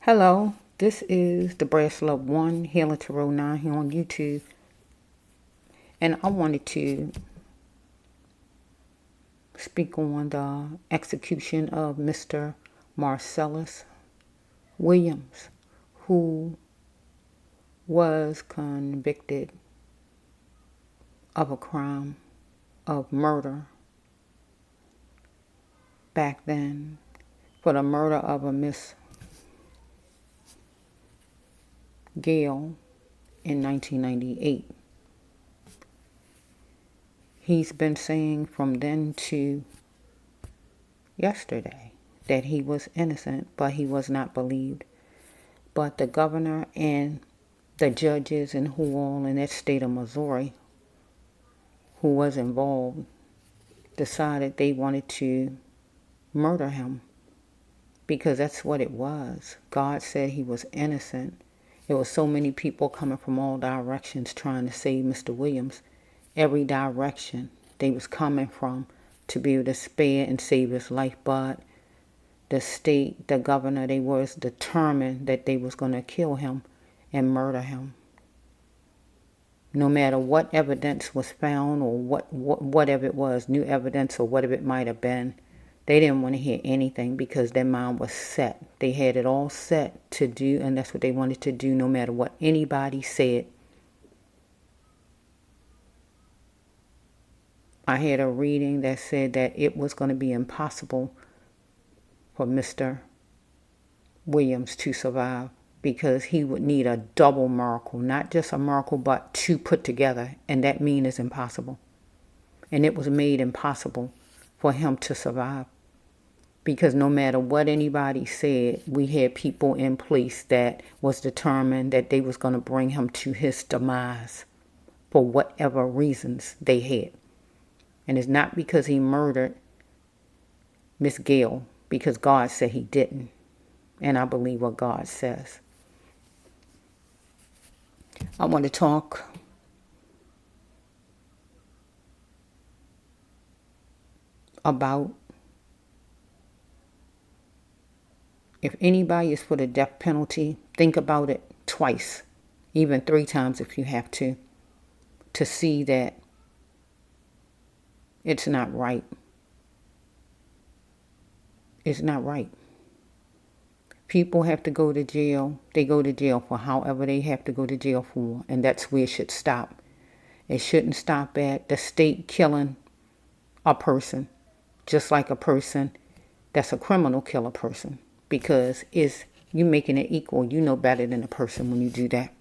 Hello, this is the Brass Love 1, Hailing to Row 9 here on YouTube. And I wanted to speak on the execution of Mr. Marcellous Williams, who was convicted of a crime of murder back then for the murder of a Miss Gayle in 1998. He's been saying from then to yesterday that he was innocent, but he was not believed. But the governor and the judges and who all in that state of Missouri who was involved decided they wanted to murder him because that's what it was. God said he was innocent. There were so many people coming from all directions trying to save Mr. Williams. Every direction they was coming from to be able to spare and save his life. But the state, the governor, they was determined that they was going to kill him and murder him. No matter what evidence was found or whatever it was, new evidence or whatever it might have been, they didn't want to hear anything because their mind was set. They had it all set to do, and that's what they wanted to do no matter what anybody said. I had a reading that said that it was going to be impossible for Mr. Williams to survive because he would need a double miracle, not just a miracle, but two put together, and that mean is impossible. And it was made impossible for him to survive because no matter what anybody said, we had people in place that was determined that they was going to bring him to his demise for whatever reasons they had. And it's not because he murdered Miss Gayle, because God said he didn't. And I believe what God says. I want to talk about if anybody is for the death penalty, think about it twice, even 3 times if you have to see that it's not right. It's not right. People have to go to jail. They go to jail for however they have to go to jail for. And that's where it should stop. It shouldn't stop at the state killing a person, just like a person that's a criminal kill a person. Because it's you making it equal. You know better than a person when you do that.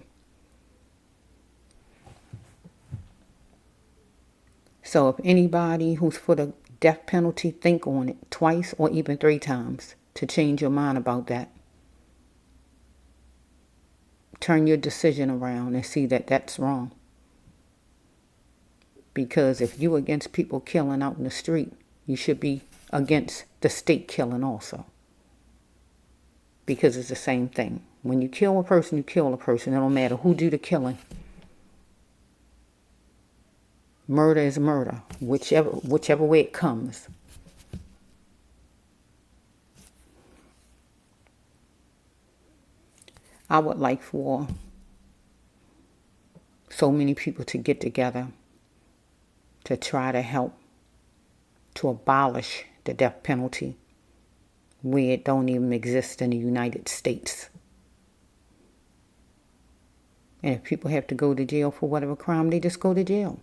So if anybody who's for the death penalty, think on it twice or even 3 times to change your mind about that. Turn your decision around and see that that's wrong. Because if you're against people killing out in the street, you should be against the state killing also. Because it's the same thing. When you kill a person, you kill a person. It don't matter who do the killing. Murder is murder, whichever way it comes. I would like for so many people to get together to try to help to abolish the death penalty where it don't even exist in the United States. And if people have to go to jail for whatever crime, they just go to jail.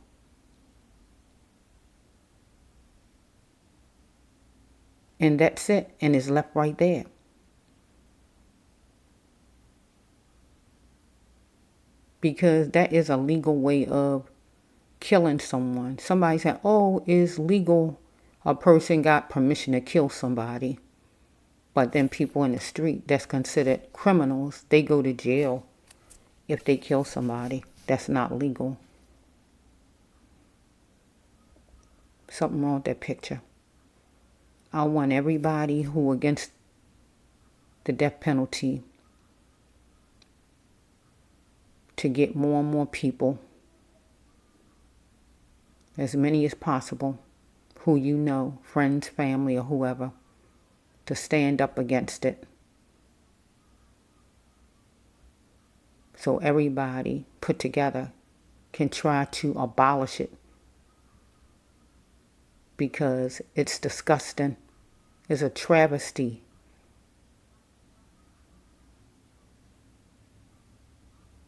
And that's it. And it's left right there. Because that is a legal way of killing someone. Somebody said, oh, it's legal. A person got permission to kill somebody. But then people in the street that's considered criminals, they go to jail if they kill somebody. That's not legal. Something wrong with that picture. I want everybody who against the death penalty to get more and more people, as many as possible, who you know, friends, family, or whoever, to stand up against it. so everybody put together can try to abolish it, because it's disgusting. It's a travesty.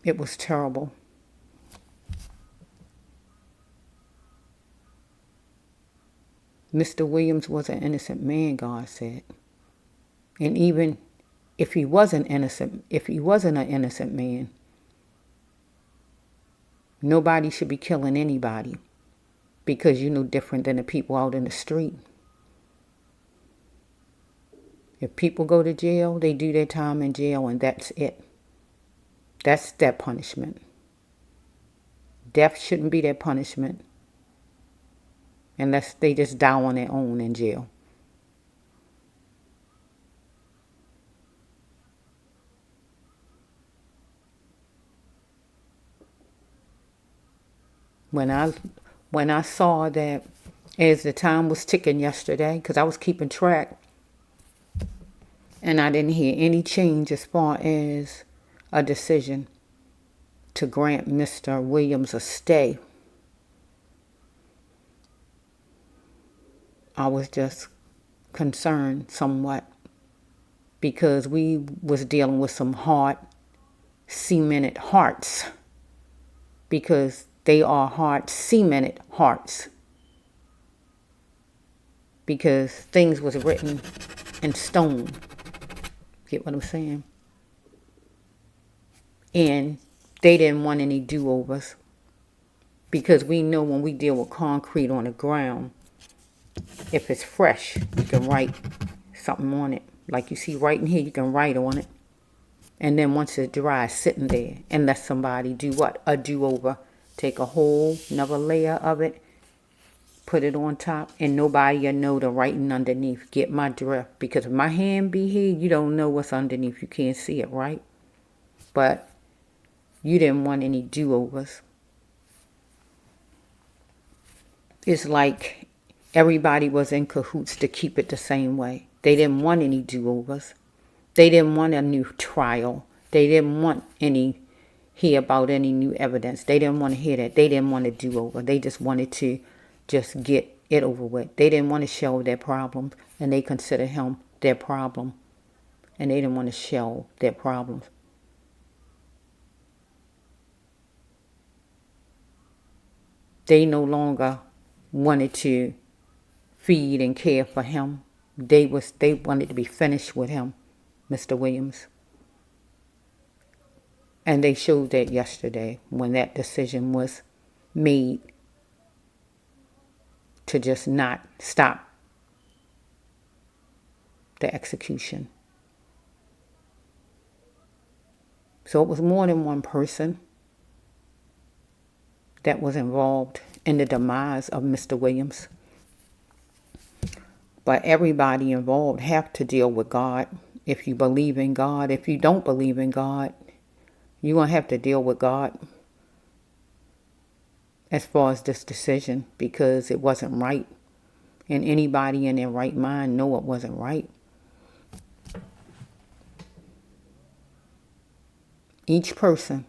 It was terrible. Mr. Williams was an innocent man, God said. And even if he wasn't an innocent man, nobody should be killing anybody, because you're no different than the people out in the street. If people go to jail, they do their time in jail, and that's it. That's their punishment. Death shouldn't be their punishment unless they just die on their own in jail. When I saw that, as the time was ticking yesterday, because I was keeping track, and I didn't hear any change as far as a decision to grant Mr. Williams a stay, I was just concerned somewhat, because we was dealing with some hard, cemented hearts, because they are hard, cemented hearts, because things was written in stone. Get what I'm saying? And they didn't want any do-overs, because we know when we deal with concrete on the ground, if it's fresh, you can write something on it. Like you see writing here, you can write on it. And then once it's dry, it's sitting there, and let somebody do what? A do-over. Take a whole another layer of it, put it on top, and nobody will know the writing underneath. Get my drift? Because if my hand be here, you don't know what's underneath. You can't see it, right? But you didn't want any do-overs. It's like everybody was in cahoots to keep it the same way. They didn't want any do-overs. They didn't want a new trial. They didn't want hear about any new evidence. They didn't want to hear that. They didn't want to do-over. They just wanted to just get it over with. They didn't want to show their problems, and they consider him their problem. And they didn't want to show their problems. They no longer wanted to feed and care for him. They wanted to be finished with him, Mr. Williams. And they showed that yesterday when that decision was made to just not stop the execution. So it was more than one person that was involved in the demise of Mr. Williams. But everybody involved have to deal with God. If you believe in God, if you don't believe in God, you're going to have to deal with God as far as this decision, because it wasn't right. And anybody in their right mind know it wasn't right. Each person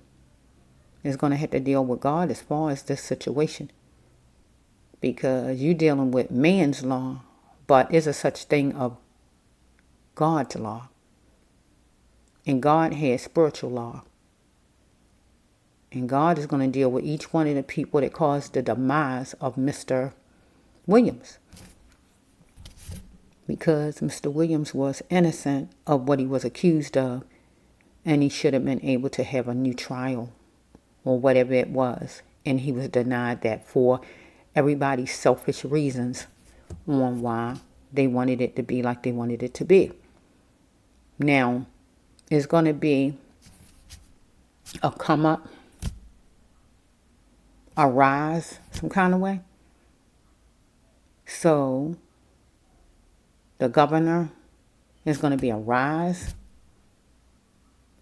is going to have to deal with God as far as this situation, because you're dealing with man's law, but is a such thing of God's law. And God has spiritual law. And God is going to deal with each one of the people that caused the demise of Mr. Williams. Because Mr. Williams was innocent of what he was accused of, and he should have been able to have a new trial or whatever it was. And he was denied that for everybody's selfish reasons on why they wanted it to be like they wanted it to be. Now, it's going to be a come up, a rise, some kind of way. So the governor is going to be a rise.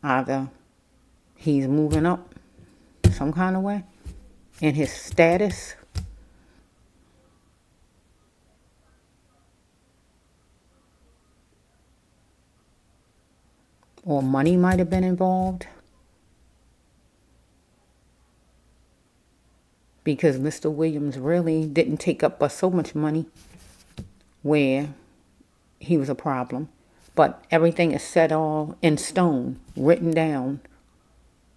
Either he's moving up some kind of way in his status, or money might have been involved. because Mr. Williams really didn't take up but so much money where he was a problem. But everything is set all in stone, written down.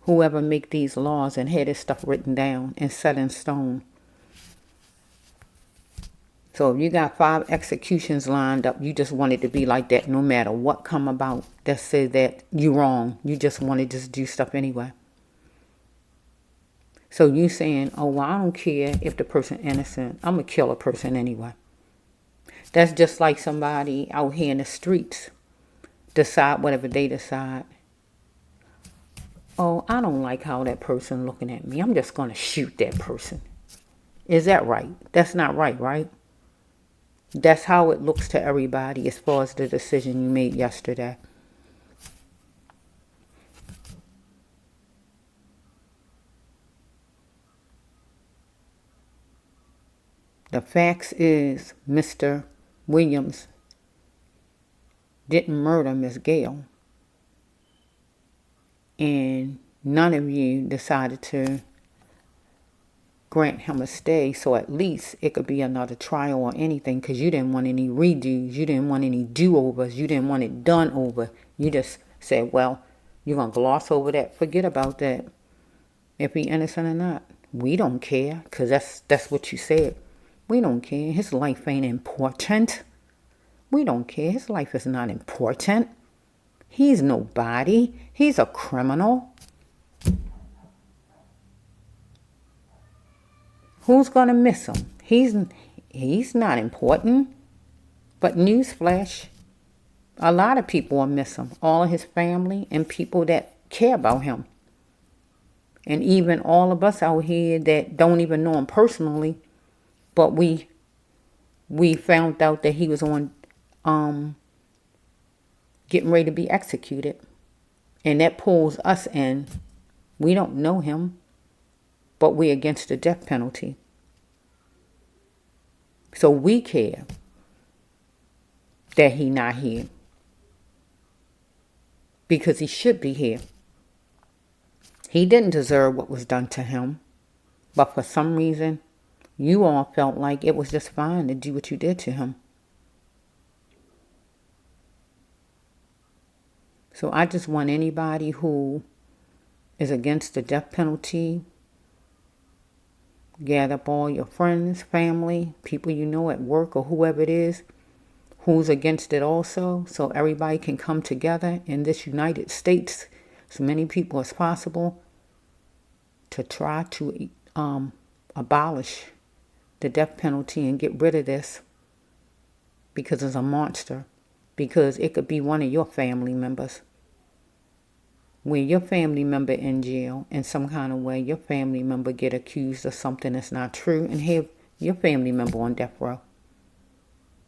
Whoever make these laws and had this stuff written down and set in stone. So if you got 5 executions lined up, you just want it to be like that no matter what come about that says that you're wrong. You just want to just do stuff anyway. So you saying, oh, well, I don't care if the person innocent. I'm going to kill a person anyway. That's just like somebody out here in the streets decide whatever they decide. Oh, I don't like how that person looking at me. I'm just going to shoot that person. Is that right? That's not right, right? That's how it looks to everybody as far as the decision you made yesterday. The facts is Mr. Williams didn't murder Miss Gayle. And none of you decided to grant him a stay, so at least it could be another trial or anything, because you didn't want any redos, you didn't want any do-overs, you didn't want it done over. You just said, well, you're going to gloss over that, forget about that. If he innocent or not, we don't care, because that's what you said. We don't care. His life ain't important. We don't care. His life is not important. He's nobody. He's a criminal. Who's going to miss him? He's not important. But newsflash, a lot of people will miss him. All of his family and people that care about him. And even all of us out here that don't even know him personally, but we found out that he was on getting ready to be executed. And that pulls us in. We don't know him, but we're against the death penalty. So we care that he not here. Because he should be here. He didn't deserve what was done to him. But for some reason, you all felt like it was just fine to do what you did to him. So I just want anybody who is against the death penalty, gather up all your friends, family, people you know at work or whoever it is, who's against it also, so everybody can come together in this United States, as many people as possible, to try to abolish the death penalty and get rid of this, because it's a monster. Because it could be one of your family members. When your family member in jail in some kind of way, your family member get accused of something that's not true and have your family member on death row.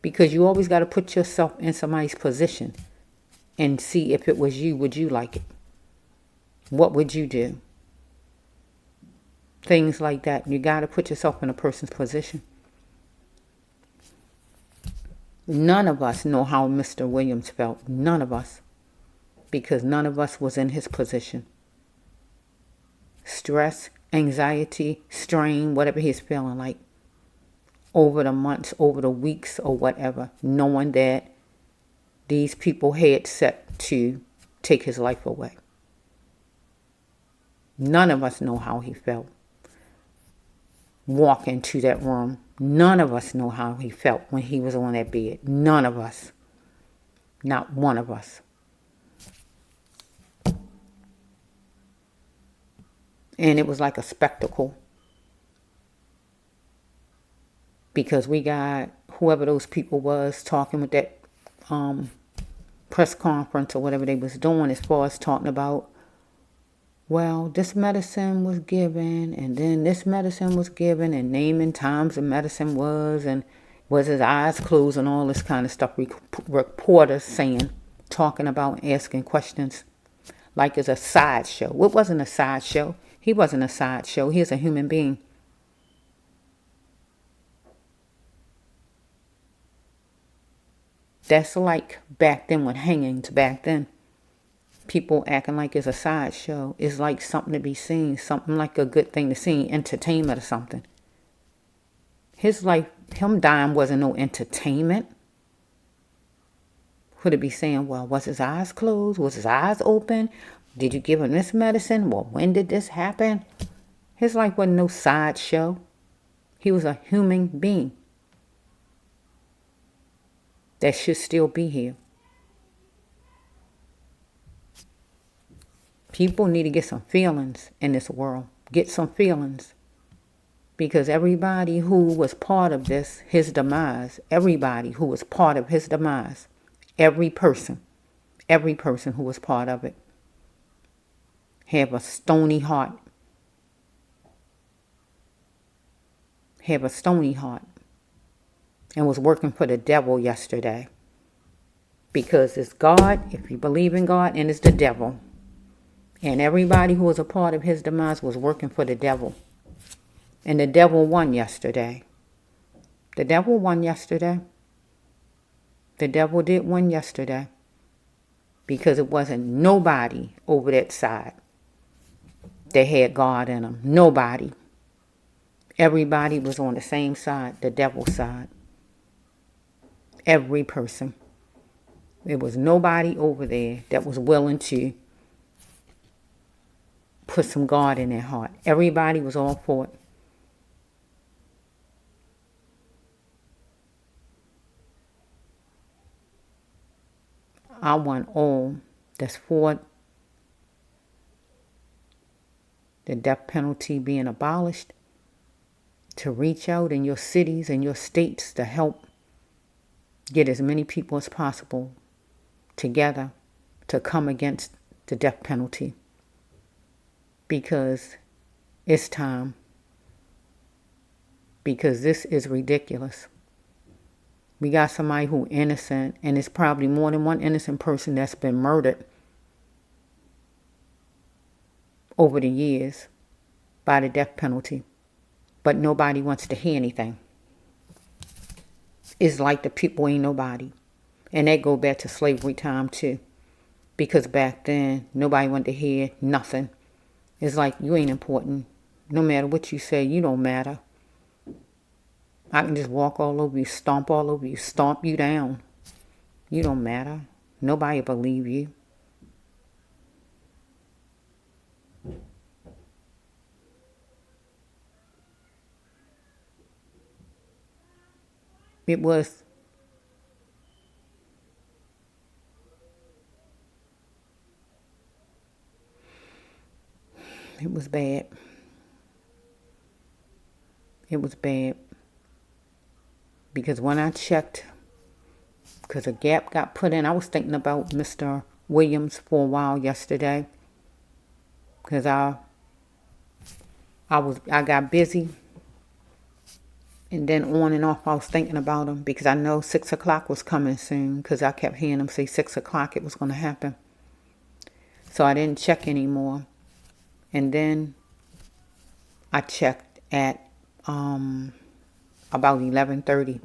Because you always got to put yourself in somebody's position and see if it was you, would you like it? What would you do? Things like that. You got to put yourself in a person's position. None of us know how Mr. Williams felt. None of us. Because none of us was in his position. Stress, anxiety, strain, whatever he's feeling like. Over the months, over the weeks, or whatever. Knowing that these people had set to take his life away. None of us know how he felt. Walk into that room. None of us know how he felt when he was on that bed. None of us. Not one of us. And it was like a spectacle. Because we got whoever those people was talking with that press conference or whatever they was doing, as far as talking about, well, this medicine was given, and then this medicine was given, and naming times the medicine was, and was his eyes closed, and all this kind of stuff. Reporters saying, talking about, asking questions, like it's a sideshow. It wasn't a sideshow. He wasn't a sideshow. He's a human being. That's like back then with hangings back then. People acting like it's a sideshow. It's like something to be seen. Something like a good thing to see. Entertainment or something. His life, him dying wasn't no entertainment. Could it be saying, well, was his eyes closed? Was his eyes open? Did you give him this medicine? Well, when did this happen? His life wasn't no sideshow. He was a human being that should still be here. People need to get some feelings in this world. Get some feelings. Because everybody who was part of this, his demise, everybody who was part of his demise, every person who was part of it, have a stony heart. Have a stony heart. And was working for the devil yesterday. Because it's God, if you believe in God, and it's the devil. And everybody who was a part of his demise was working for the devil. And the devil won yesterday. The devil won yesterday. The devil did win yesterday. Because it wasn't nobody over that side that had God in them. Nobody. Everybody was on the same side, the devil's side. Every person. There was nobody over there that was willing to put some God in their heart. Everybody was all for it. I want all that's for the death penalty being abolished to reach out in your cities and your states to help get as many people as possible together to come against the death penalty. Because it's time. Because this is ridiculous. We got somebody who innocent, and it's probably more than one innocent person that's been murdered over the years by the death penalty. But nobody wants to hear anything. It's like the people ain't nobody. And that go back to slavery time too. Because back then, nobody wanted to hear nothing. It's like, you ain't important. No matter what you say, you don't matter. I can just walk all over you, stomp all over you, stomp you down. You don't matter. Nobody believe you. It was bad. It was bad. Because when I checked, because a gap got put in, I was thinking about Mr. Williams for a while yesterday. Because I got busy. And then on and off, I was thinking about him. Because I know 6 o'clock was coming soon. Because I kept hearing him say 6 o'clock it was going to happen. So I didn't check anymore. And then I checked at about 11:30.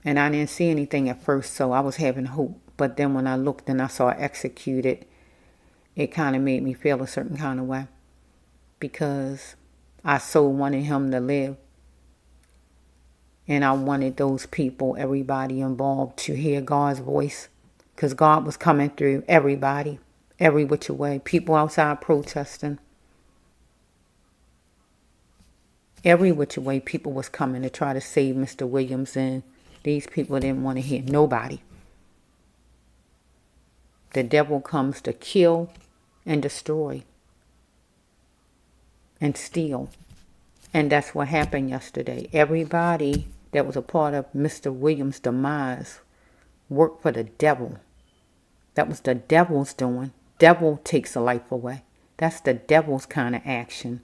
And I didn't see anything at first, so I was having hope. But then when I looked and I saw it executed, it kind of made me feel a certain kind of way. Because I so wanted him to live. And I wanted those people, everybody involved, to hear God's voice. Because God was coming through everybody, every which way. People outside protesting. Every which way people was coming to try to save Mr. Williams, and these people didn't want to hear nobody. The devil comes to kill and destroy and steal. And that's what happened yesterday. Everybody that was a part of Mr. Williams' demise worked for the devil. That was the devil's doing. Devil takes a life away. That's the devil's kind of action.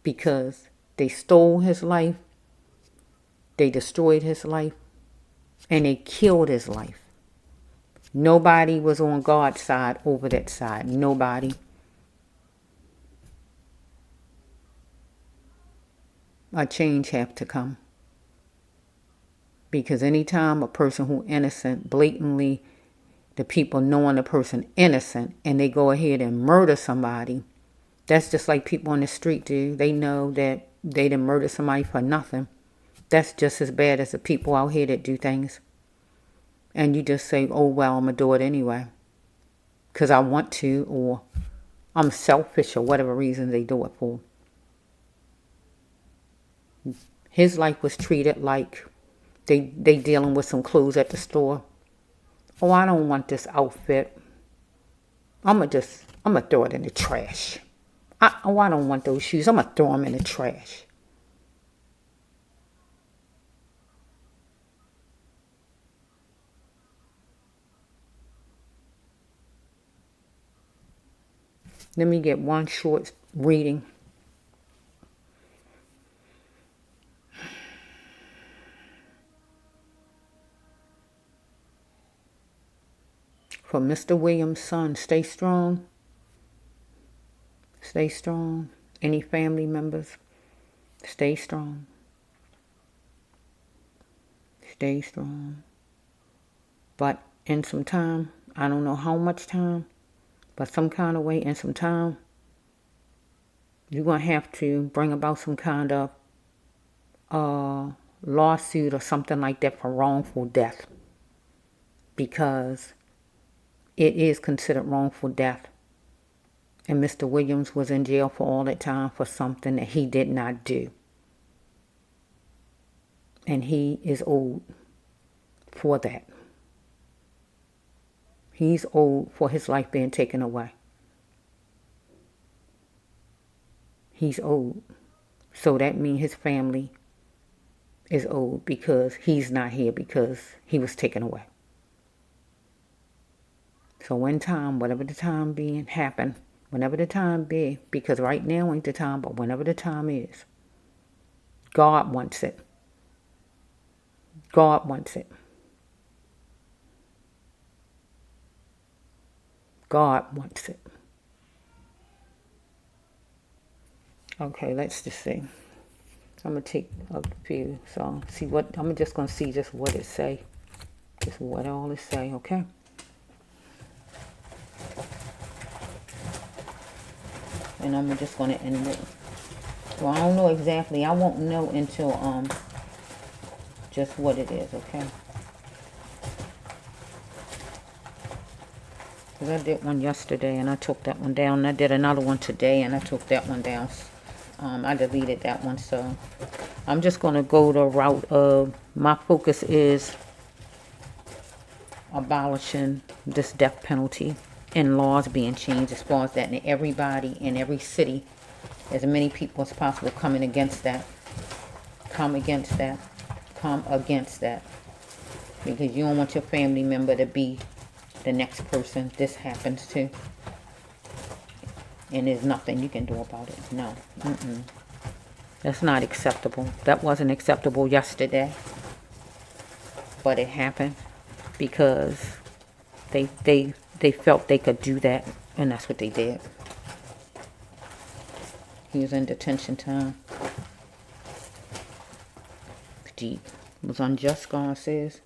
Because they stole his life, they destroyed his life, and they killed his life. Nobody was on God's side over that side. Nobody. A change have to come. Because anytime a person who innocent, blatantly, the people knowing the person innocent, and they go ahead and murder somebody, That's just like people on the street do. They know that they done murdered somebody for nothing. That's just as bad as the people out here that do things. And you just say, oh, well, I'm going to do it anyway. Because I want to, or I'm selfish, or whatever reason they do it for. His life was treated like they dealing with some clothes at the store. Oh, I don't want this outfit. I'm going to throw it in the trash. I don't want those shoes. I'm going to throw them in the trash. Let me get one short reading. From Mr. Williams' son, stay strong. Stay strong. Any family members, stay strong. Stay strong. But in some time, I don't know how much time, but some kind of way, in some time, you're going to have to bring about some kind of lawsuit or something like that for wrongful death. Because it is considered wrongful death. And Mr. Williams was in jail for all that time for something that he did not do. And he is owed for that. He's owed for his life being taken away. He's owed. So that means his family is owed because he's not here because he was taken away. So when time, whatever the time being, happen, whenever the time be, because right now ain't the time, but whenever the time is, God wants it. God wants it. God wants it. Okay, let's just see. I'm going to take a few. So see what, I'm just going to see just what it say. Just what all it say, okay? And I'm just going to end it. Well, I don't know exactly. I won't know until just what it is, okay? Because I did one yesterday and I took that one down. And I did another one today and I took that one down. I deleted that one, so I'm just going to go the route of, my focus is abolishing this death penalty and laws being changed as far as that, and everybody in every city, as many people as possible coming against that. Come against that. Come against that. Because you don't want your family member to be the next person this happens to. And there's nothing you can do about it. No. That's not acceptable. That wasn't acceptable yesterday. But it happened because they felt they could do that. And that's what they did. He was in detention time. Deep. It was unjust, God says. It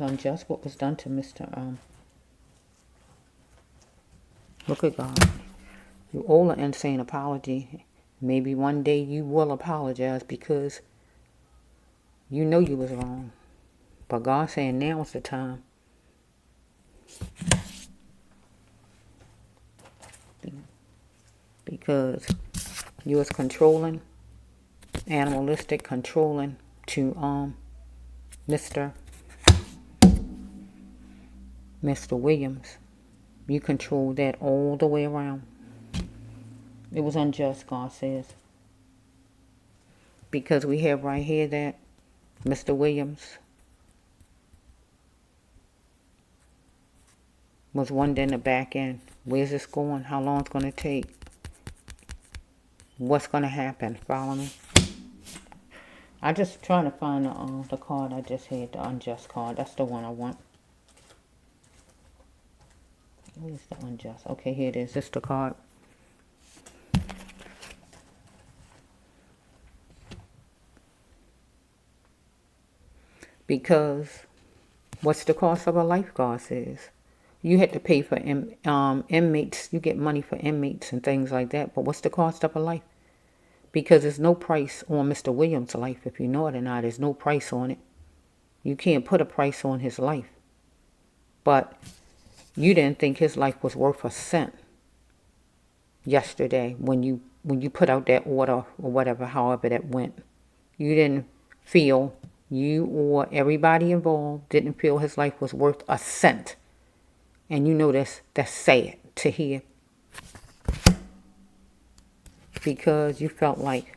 was unjust what was done to Mr. Look at God. You owe an insane apology. Maybe one day you will apologize because you know you was wrong. But God's saying now is the time. Because you was controlling, animalistic, controlling to Mr. Williams. You control that all the way around. It was unjust, God says. Because we have right here that Mr. Williams was wondering the back end. Where's this going? How long it's going to take? What's going to happen? Follow me? I just trying to find the card I just had, the unjust card. That's the one I want. Where's the unjust? Okay, here it is. This is the card. Because what's the cost of a life, God says? You had to pay for inmates. You get money for inmates and things like that. But what's the cost of a life? Because there's no price on Mr. Williams' life. If you know it or not, there's no price on it. You can't put a price on his life. But you didn't think his life was worth a cent yesterday when you put out that order or whatever, however that went. You didn't feel, you or everybody involved didn't feel his life was worth a cent. And you know that's sad to hear. Because you felt like,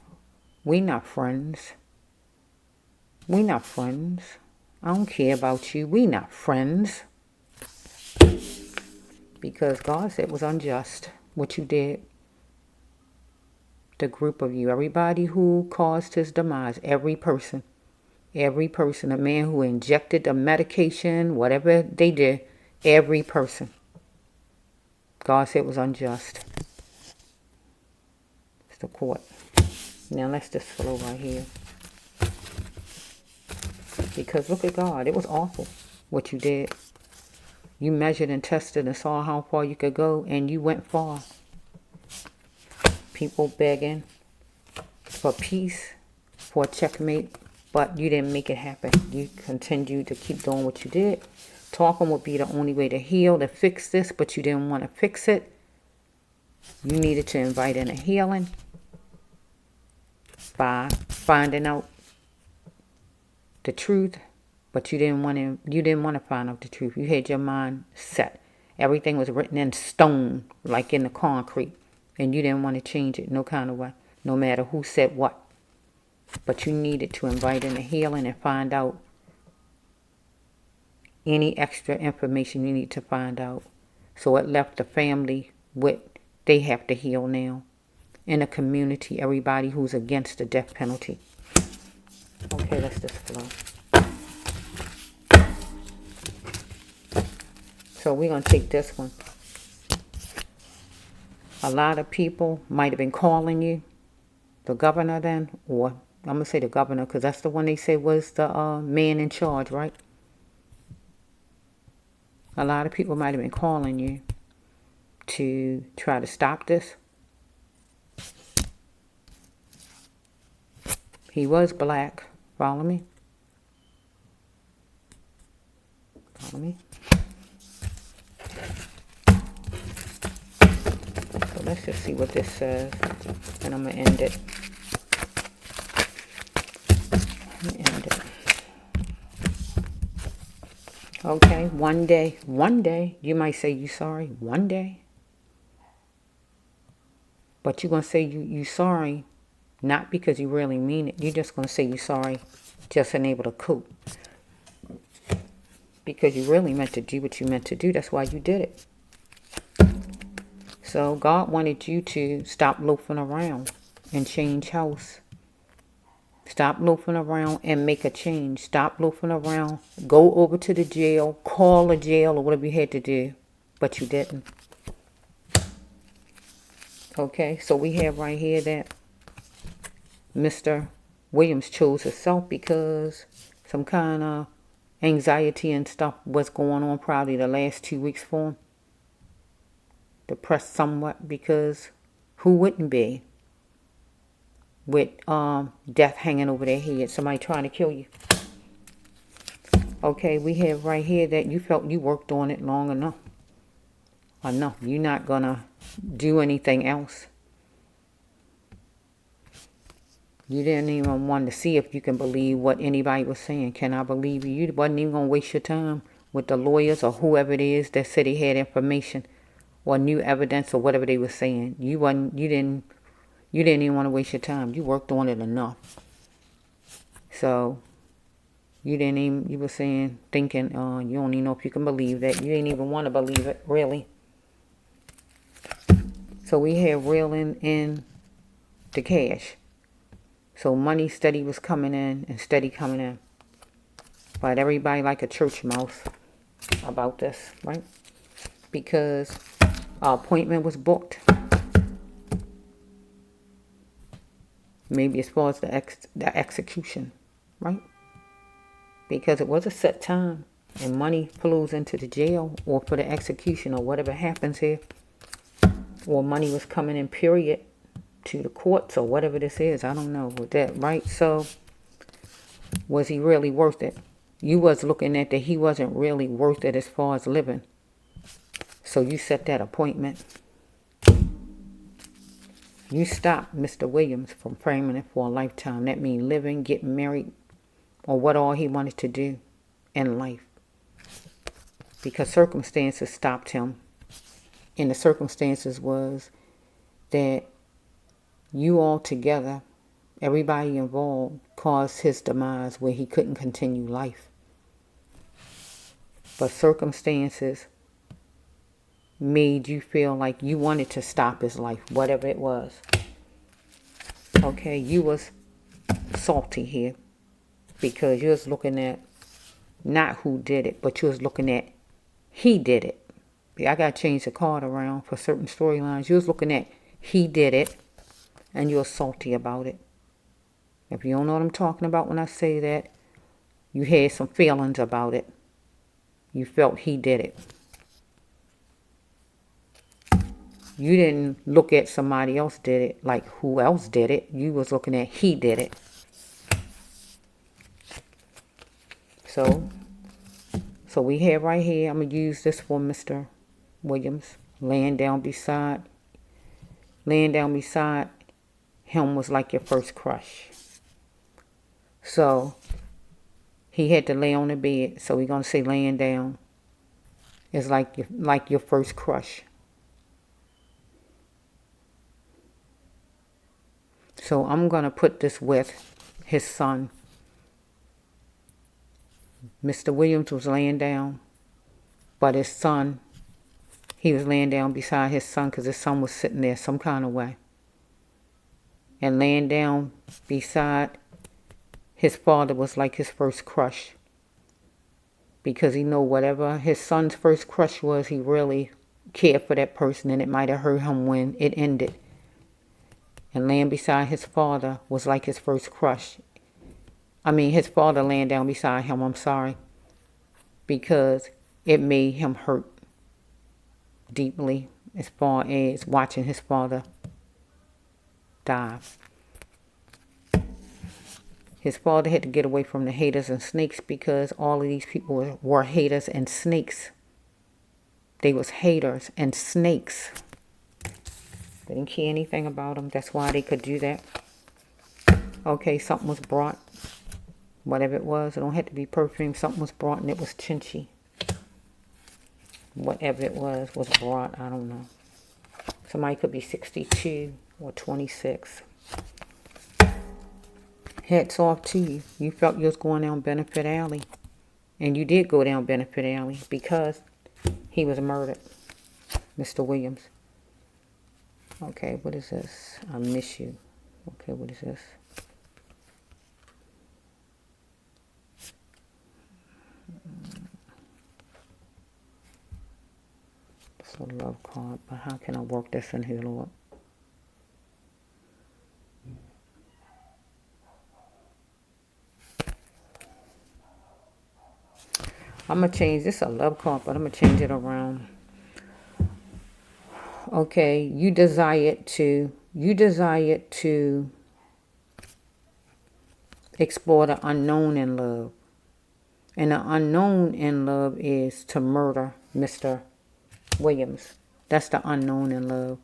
we not friends. We not friends. I don't care about you. We not friends. Because God said it was unjust what you did. The group of you, everybody who caused his demise, every person, a man who injected the medication, whatever they did, every person. God said it was unjust. It's the court. Now let's just flow right here. Because look at God. It was awful what you did. You measured and tested and saw how far you could go, and you went far. People begging for peace, for a checkmate, but you didn't make it happen. You continued to keep doing what you did. Talking would be the only way to heal, to fix this, but you didn't want to fix it. You needed to invite in a healing by finding out the truth, but you didn't want to find out the truth. You had your mind set. Everything was written in stone, like in the concrete, and you didn't want to change it no kind of way, no matter who said what. But you needed to invite in a healing and find out any extra information you need to find out. So it left the family with, they have to heal now. In the community, everybody who's against the death penalty. Okay, let's just flow. So we're going to take this one. A lot of people might have been calling you, the governor then, or I'm going to say the governor because that's the one they say was the man in charge, right? A lot of people might have been calling you to try to stop this. He was black. Follow me? Follow me? So let's just see what this says. And I'm going to end it. Let me end it. Okay, one day, you might say you sorry. One day. But you're going to say you sorry. Not because you really mean it. You're just going to say you're sorry, just unable to cope. Because you really meant to do what you meant to do. That's why you did it. So God wanted you to stop loafing around and change house. Stop loafing around and make a change. Stop loafing around. Go over to the jail. Call the jail or whatever you had to do. But you didn't. Okay, so we have right here that Mr. Williams chose himself because some kind of anxiety and stuff was going on probably the last 2 weeks for him. Depressed somewhat because who wouldn't be with death hanging over their head, somebody trying to kill you. Okay, we have right here that you felt you worked on it long enough. You're not gonna do anything else. You didn't even want to see if you can believe what anybody was saying. Can I believe you? You wasn't even going to waste your time with the lawyers or whoever it is that said he had information or new evidence or whatever they were saying. You didn't even want to waste your time. You worked on it enough. So you were saying, thinking, you don't even know if you can believe that. You didn't even want to believe it, really. So we had reeling in the cash. So money steady was coming in and steady coming in. But everybody like a church mouse about this, right? Because our appointment was booked. Maybe as far as the execution, right? Because it was a set time. and money flows into the jail or for the execution or whatever happens here, or money was coming in period to the courts or whatever this is, I don't know, with that, right? So was he really worth it? You was looking at that he wasn't really worth it as far as living. So you set that appointment. You stopped Mr. Williams from framing it for a lifetime. That means living, getting married, or what all he wanted to do in life. Because circumstances stopped him. And the circumstances was that you all together, everybody involved, caused his demise where he couldn't continue life. But circumstances made you feel like you wanted to stop his life, whatever it was. Okay, you was salty here because you was looking at not who did it, but you was looking at he did it. I got to change the card around for certain storylines. You was looking at he did it, and you're salty about it. If you don't know what I'm talking about when I say that, you had some feelings about it. You felt he did it. You didn't look at somebody else did it, like who else did it. You was looking at he did it. So we have right here, I'm going to use this for Mr. Williams. Laying down beside him was like your first crush. So he had to lay on the bed. So we're going to say laying down is like your first crush. So I'm going to put this with his son. Mr. Williams was laying down, but his son, he was laying down beside his son because his son was sitting there some kind of way. And laying down beside his father was like his first crush. Because he know whatever his son's first crush was, he really cared for that person, and it might have hurt him when it ended. And laying beside his father was like his first crush. His father laying down beside him, I'm sorry. Because it made him hurt deeply as far as watching his father die. His father had to get away from the haters and snakes because all of these people were haters and snakes. They was haters and snakes. They didn't care anything about them. That's why they could do that. Okay, something was brought. Whatever it was, it don't have to be perfume. Something was brought and it was chinchy. Whatever it was brought. I don't know. Somebody could be 62 or 26. Hats off to you. You felt you was going down Benefit Alley. And you did go down Benefit Alley because he was murdered. Mr. Williams. Okay, what is this? I miss you. Okay, what is this? It's a love card, but how can I work this in here, Lord? I'm going to change this, a love card, but I'm going to change it around. Okay, you desired to explore the unknown in love. And the unknown in love is to murder Mr. Williams. That's the unknown in love.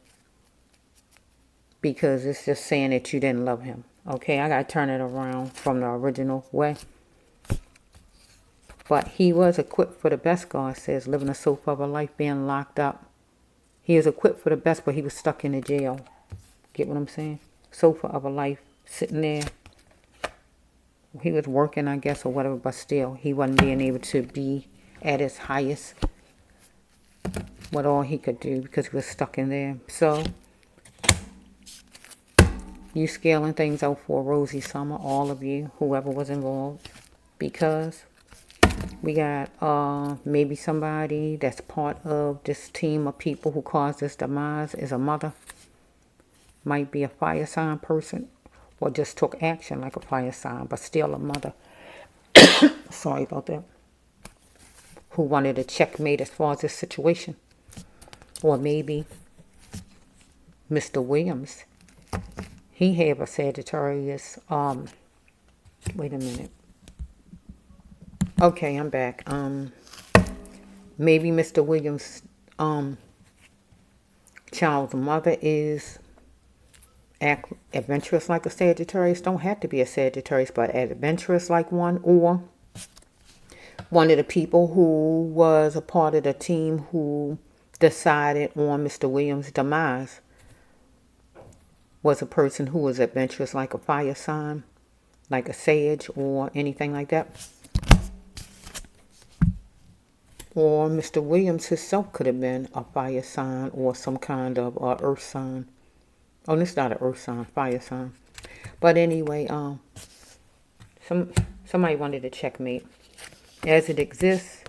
Because it's just saying that you didn't love him. Okay, I got to turn it around from the original way. But he was equipped for the best, God says, living a sofa of a life, being locked up. He was equipped for the best, but he was stuck in the jail. Get what I'm saying? Sofa of a life, sitting there. He was working, I guess, or whatever, but still, he wasn't being able to be at his highest. What all he could do because he was stuck in there. So, you scaling things out for a rosy summer, all of you, whoever was involved. Because we got maybe somebody that's part of this team of people who caused this demise is a mother. Might be a fire sign person or just took action like a fire sign, but still a mother. Sorry about that. who wanted a checkmate as far as this situation. Or maybe Mr. Williams, he have a Sagittarius, wait a minute. Okay, I'm back. Maybe Mr. Williams' child's mother is adventurous like a Sagittarius. Don't have to be a Sagittarius, but adventurous like one. Or one of the people who was a part of the team who decided on Mr. Williams' demise was a person who was adventurous like a fire sign, like a sage or anything like that. Or Mr. Williams himself could have been a fire sign or some kind of earth sign. Oh, this is not an earth sign, fire sign. But anyway, somebody wanted to checkmate. As it exists,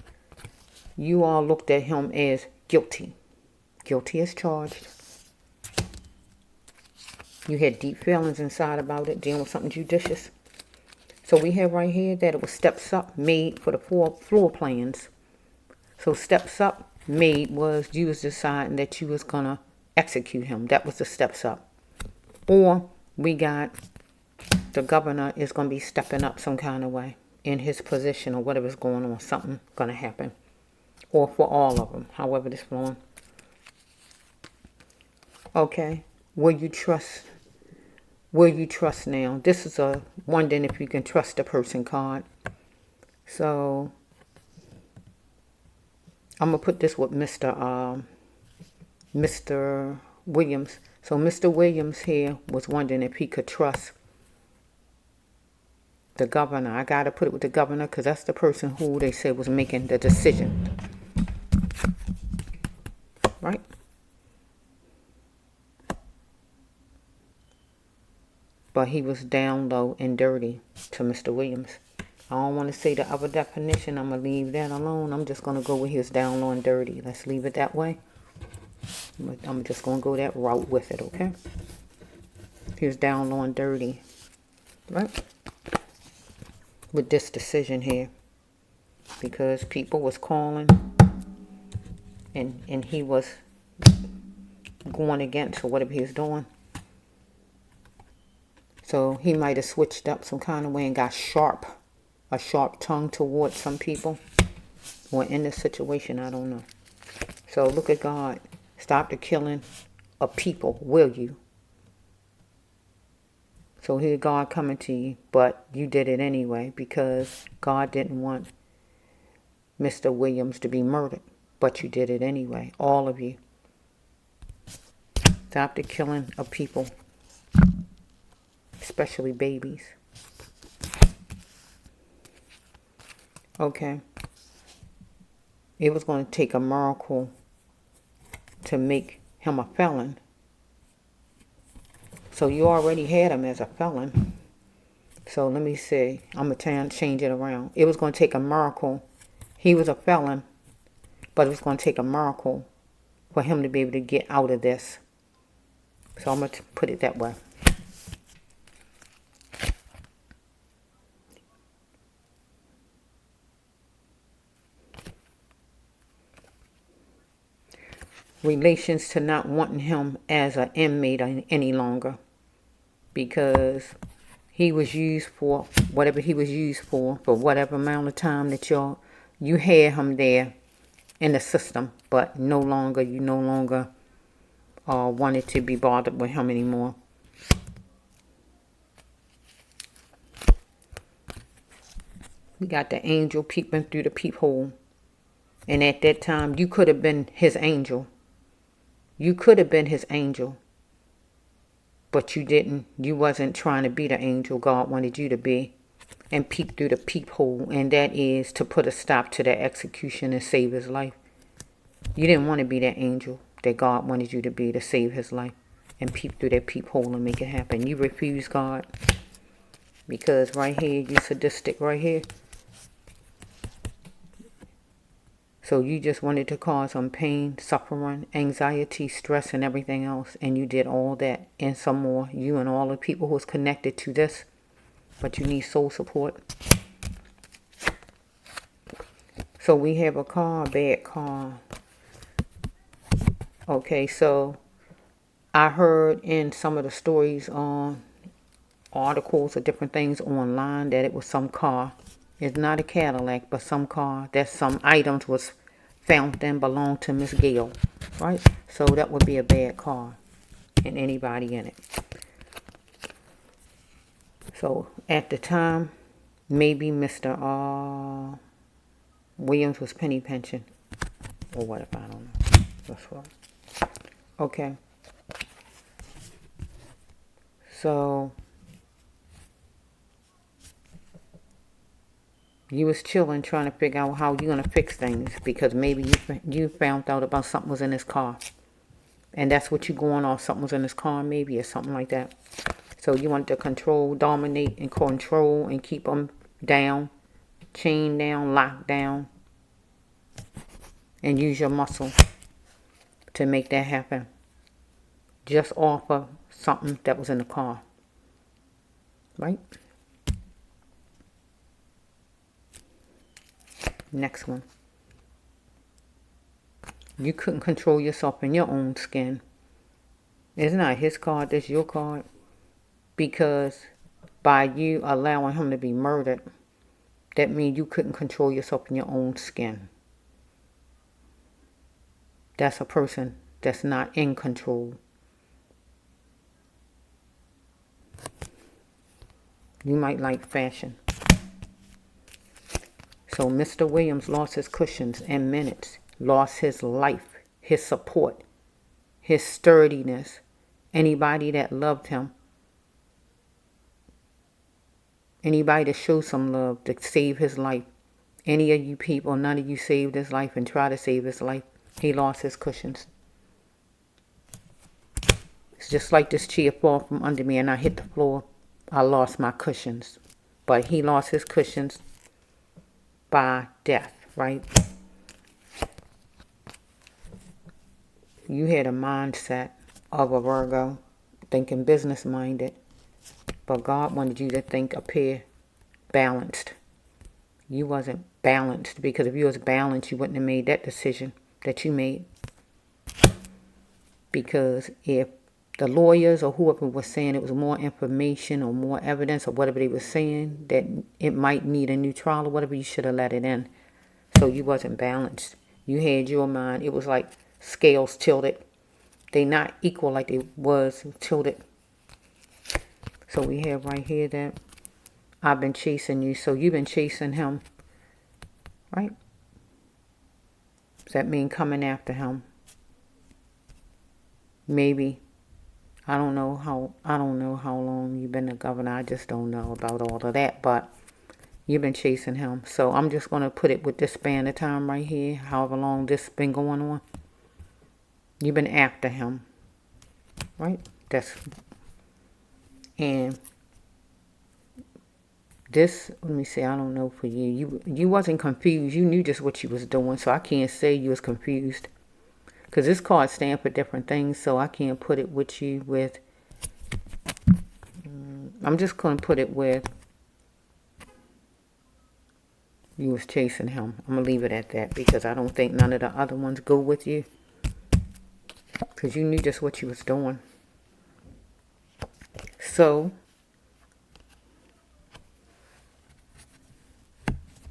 you all looked at him as guilty. Guilty as charged. You had deep feelings inside about it, dealing with something judicious. So we have right here that it was steps up made for the floor plans. So steps up made was you was deciding that you was going to execute him. That was the steps up. Or we got the governor is going to be stepping up some kind of way in his position or whatever's going on. Something going to happen. Or for all of them, however this flowing. Okay. Will you trust now? This is a wondering if you can trust a person card. So I'm going to put this with Mr. Williams. So Mr. Williams here was wondering if he could trust the governor. I got to put it with the governor because that's the person who they said was making the decision. Right? But he was down low and dirty to Mr. Williams. I don't want to say the other definition. I'm going to leave that alone. I'm just going to go with his down low and dirty. Let's leave it that way. I'm just going to go that route with it, okay? He was down low and dirty. Right? With this decision here. Because people was calling. And he was going against whatever he was doing. So he might have switched up some kind of way and got a sharp tongue towards some people. Or in this situation, I don't know. So look at God. Stop the killing of people, will you? So here God coming to you, but you did it anyway because God didn't want Mr. Williams to be murdered. But you did it anyway, all of you. Stop the killing of people, especially babies. Okay. It was going to take a miracle to make him a felon. So you already had him as a felon. So let me see. I'm going to change it around. It was going to take a miracle. He was a felon, but it was going to take a miracle for him to be able to get out of this. So I'm going to put it that way. Relations to not wanting him as an inmate any longer. Because he was used for whatever he was used for whatever amount of time that you had him there in the system. But you no longer wanted to be bothered with him anymore. We got the angel peeping through the peephole. And at that time, you could have been his angel. You could have been his angel. But you didn't. You wasn't trying to be the angel God wanted you to be. And peep through the peephole. And that is to put a stop to that execution and save his life. You didn't want to be that angel that God wanted you to be to save his life. And peep through that peephole and make it happen. You refused God. Because right here, you sadistic right here. So you just wanted to cause some pain, suffering, anxiety, stress, and everything else. And you did all that and some more. You and all the people who was connected to this. But you need soul support. So we have a car, a bad car. Okay, so I heard in some of the stories on articles or different things online that it was some car. It's not a Cadillac, but some car that some items was found and belonged to Miss Gayle, right? So that would be a bad car and anybody in it. So at the time, maybe Mr. Williams was penny pension or whatever, I don't know. That's right. Okay. So you was chilling trying to figure out how you're going to fix things because maybe you found out about something was in his car. And that's what you going off, something was in his car maybe or something like that. So you want to control, dominate, and control and keep them down, chained down, locked down, and use your muscle to make that happen. Just off of something that was in the car. Right? Next one. You couldn't control yourself in your own skin. It's not his card, it's your card. Because by you allowing him to be murdered, that means you couldn't control yourself in your own skin. That's a person that's not in control. You might like fashion. So Mr. Williams lost his cushions in minutes, lost his life, his support, his sturdiness, anybody that loved him, anybody to show some love, to save his life. Any of you people, none of you saved his life and try to save his life. He lost his cushions. It's just like this chair fall from under me and I hit the floor. I lost my cushions. But he lost his cushions by death, right? You had a mindset of a Virgo, thinking business-minded. But God wanted you to think, appear balanced. You wasn't balanced, because if you was balanced, you wouldn't have made that decision that you made. Because if the lawyers or whoever was saying it was more information or more evidence or whatever they were saying, that it might need a new trial or whatever, you should have let it in. So you wasn't balanced. You had your mind. It was like scales tilted. They not equal like they was tilted. So we have right here that I've been chasing you. So you've been chasing him. Right? Does that mean coming after him? Maybe. I don't know how long you've been the governor. I just don't know about all of that. But you've been chasing him. So I'm just going to put it with this span of time right here. However long this been going on. You've been after him. Right? And this, let me see, I don't know for you. You wasn't confused. You knew just what you was doing. So I can't say you was confused. Because this card stands for different things. So I can't put it with you with. I'm just going to put it with. You was chasing him. I'm going to leave it at that. Because I don't think none of the other ones go with you. Because you knew just what you was doing. So.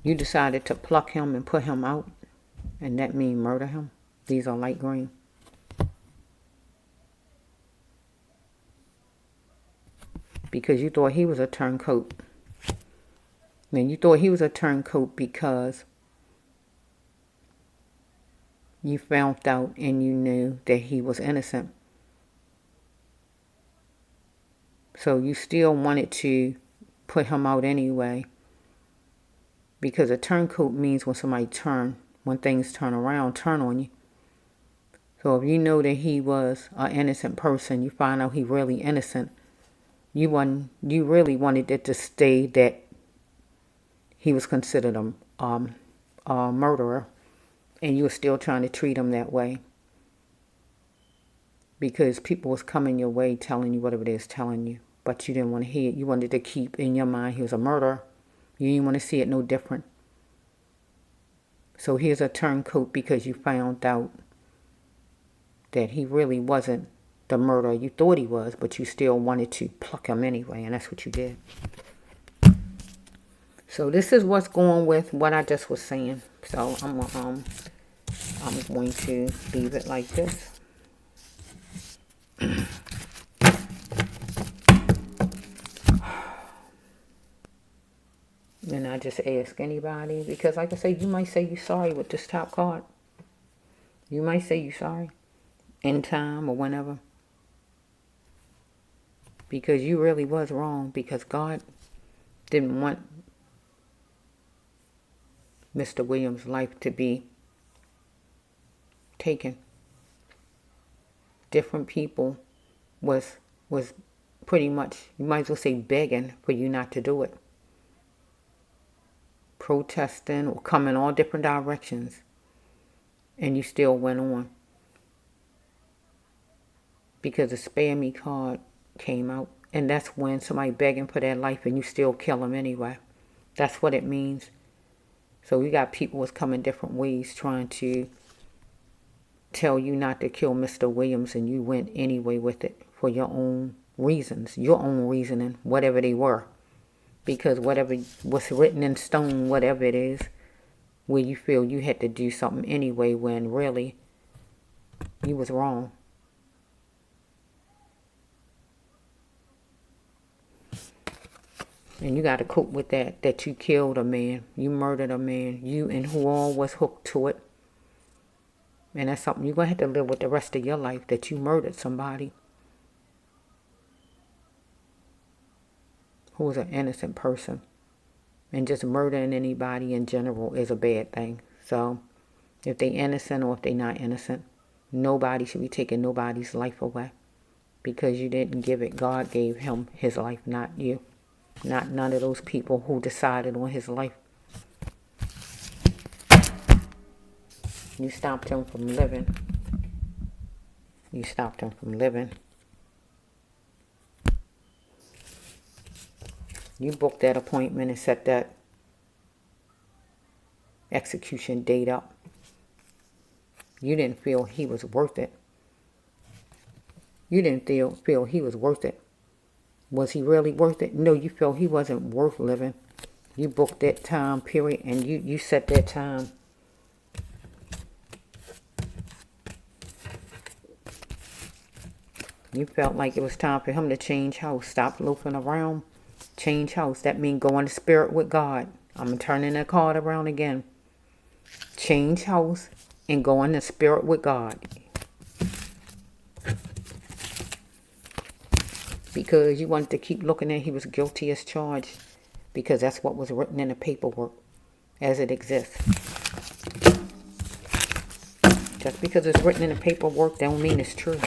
You decided to pluck him and put him out. And that means murder him. These are light green. Because you thought he was a turncoat. And you thought he was a turncoat because you found out and you knew that he was innocent. So you still wanted to put him out anyway. Because a turncoat means when things turn around, turn on you. So if you know that he was an innocent person, you find out he really innocent, you really wanted it to stay that he was considered a murderer, and you were still trying to treat him that way. Because people was coming your way telling you whatever it is telling you, but you didn't want to hear it. You wanted to keep in your mind he was a murderer. You didn't want to see it no different. So here's a turncoat because you found out that he really wasn't the murderer you thought he was, but you still wanted to pluck him anyway, and that's what you did. So this is what's going with what I just was saying. So I'm going to leave it like this. And I just ask anybody, because like I say, you might say you're sorry with this top card. You might say you're sorry in time or whenever. Because you really was wrong, because God didn't want Mr. Williams' life to be taken. Different people was pretty much, you might as well say, begging for you not to do it. Protesting or coming all different directions, and you still went on because the spare me card came out, and that's when somebody begging for their life and you still kill them anyway. That's what it means. So we got people was coming different ways trying to tell you not to kill Mr. Williams, and you went anyway with it for your own reasons, your own reasoning, whatever they were. Because whatever was written in stone, whatever it is, where you feel you had to do something anyway when really you was wrong. And you got to cope with that you killed a man, you murdered a man, you and who all was hooked to it. And that's something you're going to have to live with the rest of your life, that you murdered somebody who was an innocent person. And just murdering anybody in general is a bad thing. So if they innocent or if they not innocent, nobody should be taking nobody's life away. Because you didn't give it. God gave him his life, not you. Not none of those people who decided on his life. You stopped him from living. You stopped him from living. You booked that appointment and set that execution date up. You didn't feel he was worth it. You didn't feel he was worth it. Was he really worth it? No, you felt he wasn't worth living. You booked that time period and you set that time. You felt like it was time for him to change house. Stop loafing around. Change house. That means go in the spirit with God. I'm turning that card around again. Change house and go in the spirit with God. Because you wanted to keep looking at he was guilty as charged. Because that's what was written in the paperwork as it exists. Just because it's written in the paperwork, that don't mean it's true.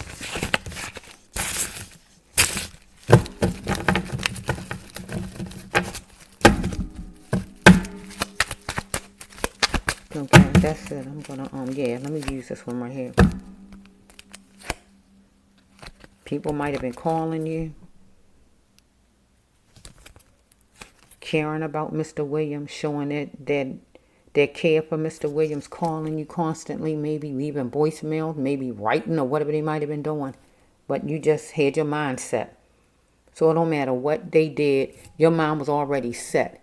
Okay, that's it. I'm gonna let me use this one right here. People might have been calling you, caring about Mr. Williams, showing that care for Mr. Williams, calling you constantly, maybe leaving voicemail, maybe writing or whatever they might have been doing. But you just had your mind set. So it don't matter what they did, your mind was already set.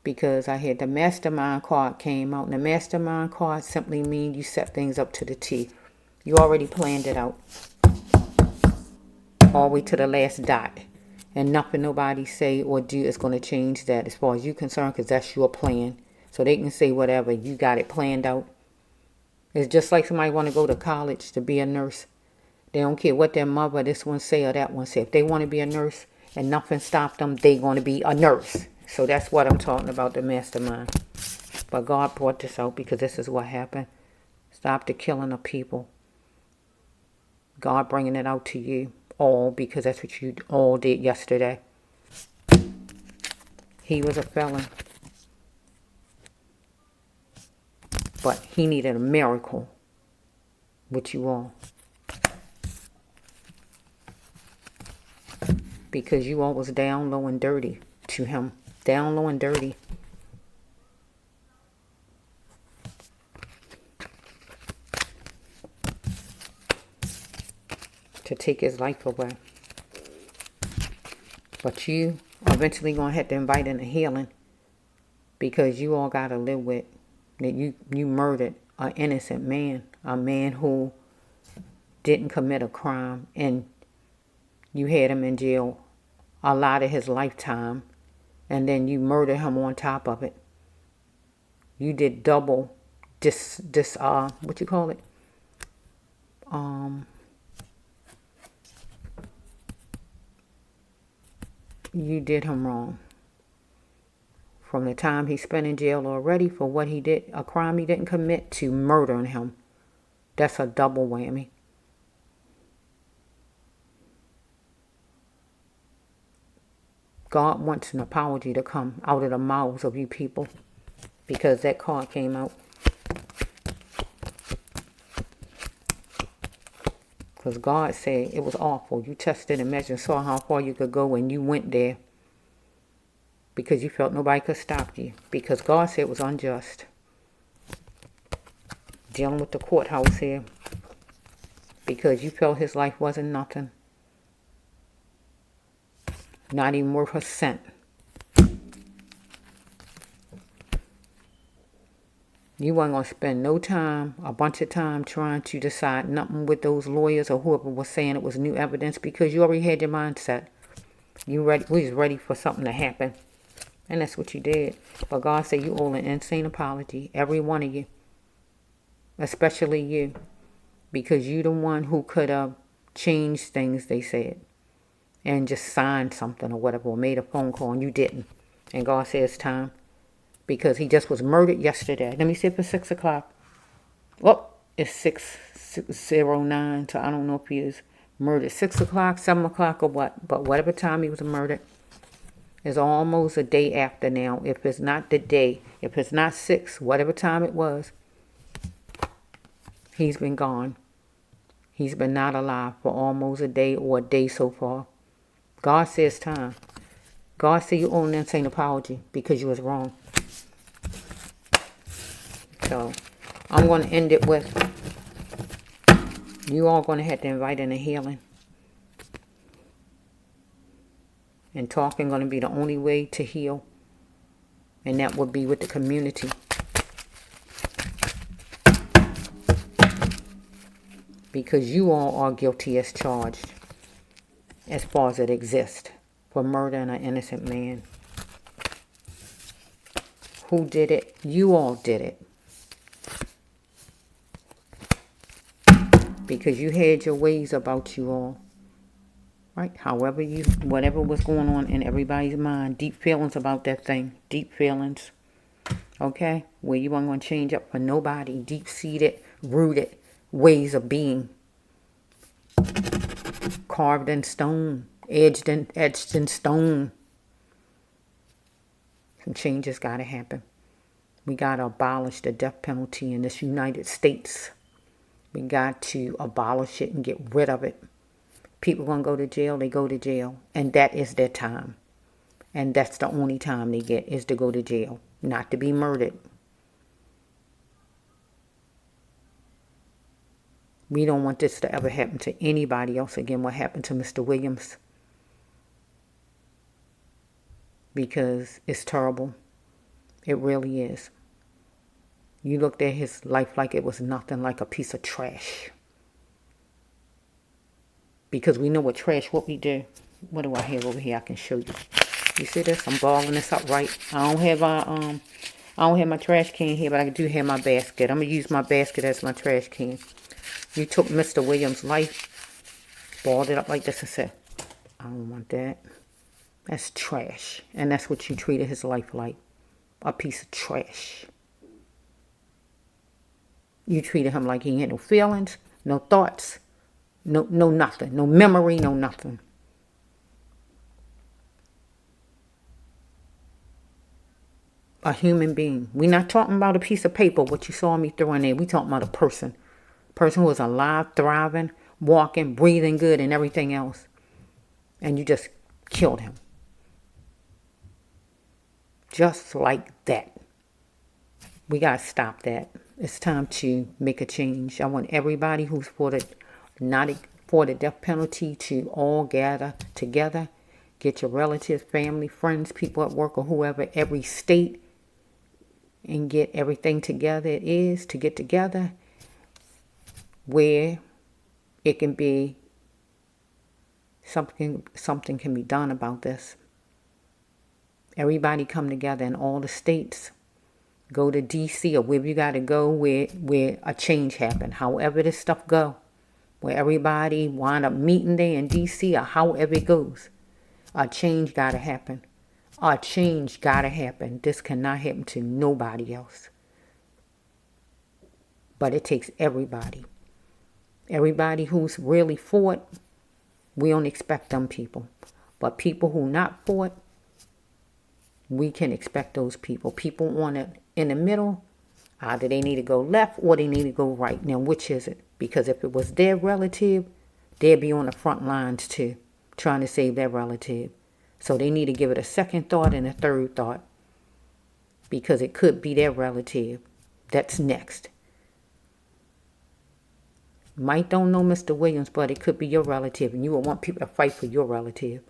Because I had the mastermind card came out. And the mastermind card simply means you set things up to the T. You already planned it out. All the way to the last dot. And nothing nobody say or do is going to change that as far as you're concerned, because that's your plan. So they can say whatever. You got it planned out. It's just like somebody want to go to college to be a nurse. They don't care what their mother, this one say or that one say. If they want to be a nurse and nothing stopped them, they going to be a nurse. So that's what I'm talking about, the mastermind. But God brought this out because this is what happened. Stop the killing of people. God bringing it out to you all because that's what you all did yesterday. He was a felon. But he needed a miracle with you all. Because you all was down low and dirty to him. Down low and dirty. to take his life away. But you eventually going to have to invite in a healing, because you all got to live with that you murdered an innocent man, a man who didn't commit a crime, and you had him in jail a lot of his lifetime, and then you murdered him on top of it. You did double what you call it? You did him wrong. From the time he spent in jail already for what he did, a crime he didn't commit, to murdering him. That's a double whammy. God wants an apology to come out of the mouths of you people, because that card came out. Because God said it was awful. You tested and measured, saw how far you could go, and you went there because you felt nobody could stop you. Because God said it was unjust. Dealing with the courthouse here. Because you felt his life wasn't nothing. Not even worth a cent. You weren't going to spend no time, a bunch of time, trying to decide nothing with those lawyers or whoever was saying it was new evidence, because you already had your mindset. We was ready for something to happen. And that's what you did. But God said you owe an insane apology, every one of you. Especially you. Because you the one who could have changed things, they said. And just signed something or whatever, or made a phone call, and you didn't. And God said it's time. Because he just was murdered yesterday. Let me see if it's 6 o'clock. Oh, it's 6:09, so I don't know if he is murdered 6 o'clock, 7 o'clock, or what. But whatever time he was murdered, is almost a day after now. If it's not the day, if it's not 6, whatever time it was, he's been gone. He's been not alive for almost a day, or a day so far. God says time. God said you owe an insane apology because you was wrong. So I'm going to end it with, you all going to have to invite in a healing. And talking going to be the only way to heal. And that would be with the community. Because you all are guilty as charged, as far as it exists, for murdering an innocent man. Who did it? You all did it. Because you had your ways about you all. Right? However whatever was going on in everybody's mind, deep feelings about that thing. Deep feelings. Okay? Where you weren't going to change up for nobody. Deep-seated, rooted ways of being. Carved in stone. Etched in stone. Some changes got to happen. We got to abolish the death penalty in this United States. We got to abolish it and get rid of it. People going to go to jail, they go to jail. And that is their time. And that's the only time they get, is to go to jail. Not to be murdered. We don't want this to ever happen to anybody else again, what happened to Mr. Williams. Because it's terrible. It really is. You looked at his life like it was nothing, like a piece of trash. Because we know what trash, what we do. What do I have over here? I can show you. You see this? I'm balling this up right. I don't have my trash can here, but I do have my basket. I'm going to use my basket as my trash can. You took Mr. Williams' life, balled it up like this and said, I don't want that. That's trash. And that's what you treated his life like. A piece of trash. You treated him like he had no feelings, no thoughts, no nothing, no memory, no nothing. A human being. We're not talking about a piece of paper, what you saw me throw in there. We're talking about a person. Person who was alive, thriving, walking, breathing good, and everything else. And you just killed him. Just like that. We got to stop that. It's time to make a change. I want everybody who's for for the death penalty to all gather together. Get your relatives, family, friends, people at work or whoever, every state, and get everything together it is to get together where it can be something can be done about this. Everybody come together in all the states. Go to D.C. or wherever you got to go where a change happened. However this stuff go. Where everybody wind up meeting there in D.C. or however it goes. A change got to happen. A change got to happen. This cannot happen to nobody else. But it takes everybody. Everybody who's really for it, we don't expect them people. But people who not for it, we can expect those people. People on it in the middle, either they need to go left or they need to go right. Now, which is it? Because if it was their relative, they'd be on the front lines too, trying to save their relative. So they need to give it a second thought and a third thought. Because it could be their relative that's next. Might don't know Mr. Williams, but it could be your relative, and you will want people to fight for your relative.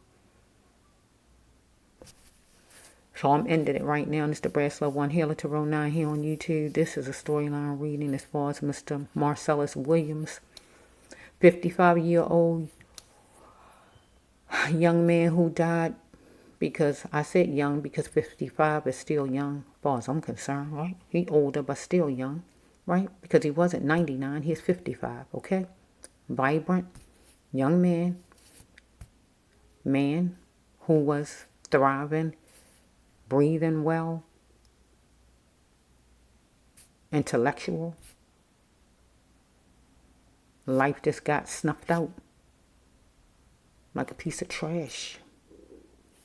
So I'm ending it right now. This is the Bradslow 1 Healer Tarot 9 here on YouTube. This is a storyline reading as far as Mr. Marcellous Williams, 55-year-old young man who died because, I said young because 55 is still young as far as I'm concerned, right? He older but still young. Right? Because he wasn't 99, he's 55, okay? Vibrant, young man who was thriving, breathing well, intellectual. Life just got snuffed out like a piece of trash.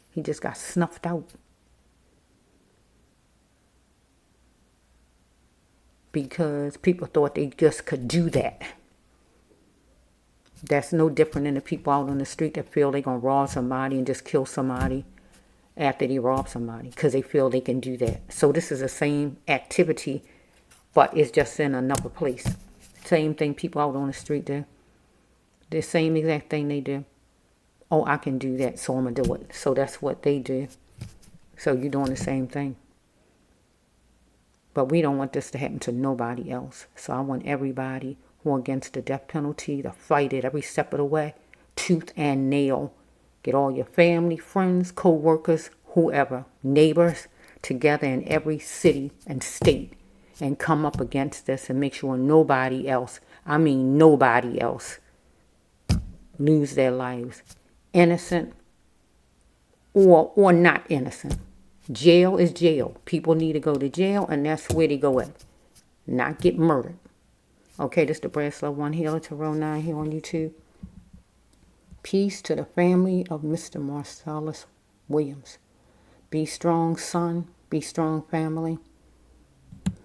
He just got snuffed out. Because people thought they just could do that. That's no different than the people out on the street that feel they're going to rob somebody and just kill somebody after they rob somebody. Because they feel they can do that. So this is the same activity, but it's just in another place. Same thing people out on the street do. The same exact thing they do. Oh, I can do that, so I'm going to do it. So that's what they do. So you're doing the same thing. But we don't want this to happen to nobody else. So I want everybody who are against the death penalty to fight it every step of the way, tooth and nail. Get all your family, friends, co-workers, whoever, neighbors together in every city and state and come up against this and make sure nobody else, I mean nobody else, lose their lives. Innocent or not innocent. Jail is jail. People need to go to jail, and that's where they go at. Not get murdered. Okay, this is the Bradslow 1 Healer Tarot 9 here on YouTube. Peace to the family of Mr. Marcellous Williams. Be strong, son. Be strong, family.